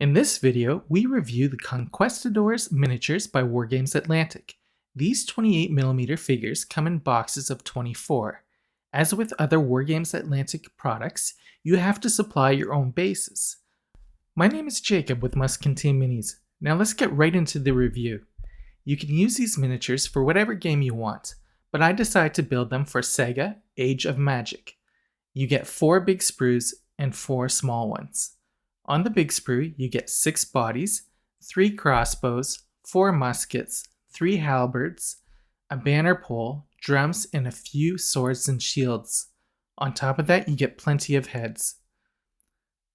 In this video, we review the Conquistadors Miniatures by Wargames Atlantic. These 28mm figures come in boxes of 24. As with other Wargames Atlantic products, you have to supply your own bases. My name is Jacob with Must Contain Minis. Now let's get right into the review. You can use these miniatures for whatever game you want, but I decided to build them for SAGA Age of Magic. You get 4 big sprues and 4 small ones. On the big sprue, you get 6 bodies, 3 crossbows, 4 muskets, 3 halberds, a banner pole, drums, and a few swords and shields. On top of that, you get plenty of heads.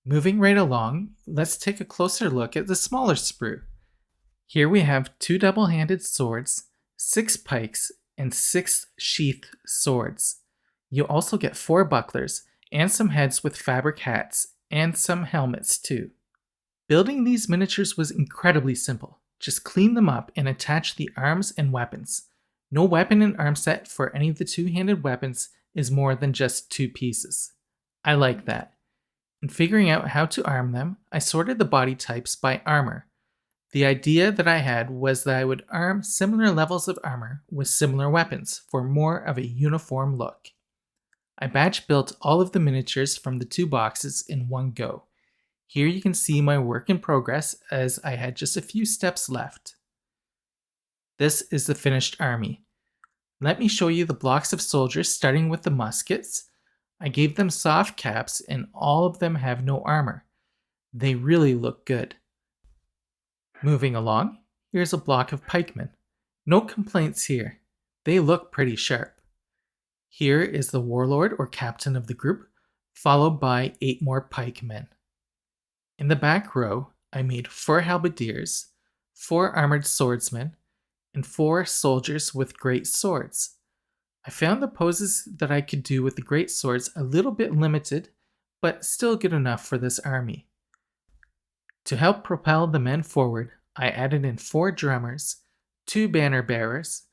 Moving right along, let's take a closer look at the smaller sprue. Here we have 2 double-handed swords, 6 pikes, and 6 sheath swords. You also get 4 bucklers and some heads with fabric hats, and some helmets too. Building these miniatures was incredibly simple. Just clean them up and attach the arms and weapons. No weapon and arm set for any of the two-handed weapons is more than just 2 pieces. I like that. In figuring out how to arm them, I sorted the body types by armor. The idea that I had was that I would arm similar levels of armor with similar weapons for more of a uniform look. I batch built all of the miniatures from the 2 boxes in one go. Here you can see my work in progress as I had just a few steps left. This is the finished army. Let me show you the blocks of soldiers starting with the muskets. I gave them soft caps and all of them have no armor. They really look good. Moving along, here's a block of pikemen. No complaints here. They look pretty sharp. Here is the warlord or captain of the group, followed by 8 more pikemen. In the back row, I made 4 halberdiers, 4 armored swordsmen, and 4 soldiers with great swords. I found the poses that I could do with the great swords a little bit limited, but still good enough for this army. To help propel the men forward, I added in 4 drummers, 2 banner bearers,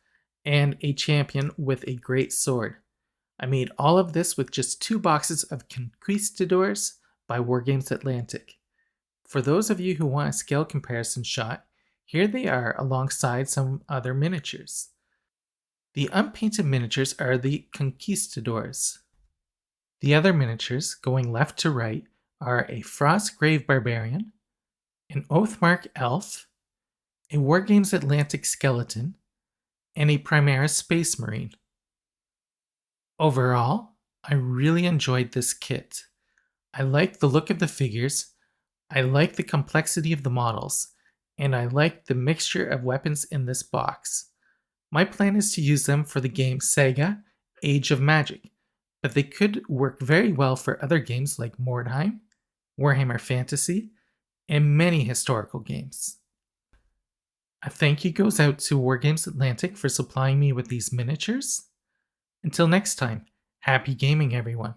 and a champion with a great sword. I made all of this with just 2 boxes of Conquistadors by Wargames Atlantic. For those of you who want a scale comparison shot, here they are alongside some other miniatures. The unpainted miniatures are the Conquistadors. The other miniatures, going left to right, are a Frostgrave Barbarian, an Oathmark Elf, a Wargames Atlantic Skeleton, and a Primaris Space Marine. Overall, I really enjoyed this kit. I like the look of the figures, I like the complexity of the models, and I like the mixture of weapons in this box. My plan is to use them for the game SAGA Age of Magic, but they could work very well for other games like Mordhiem, Warhammer Fantasy, and many historical games. A thank you goes out to Wargames Atlantic for supplying me with these miniatures. Until next time, happy gaming everyone.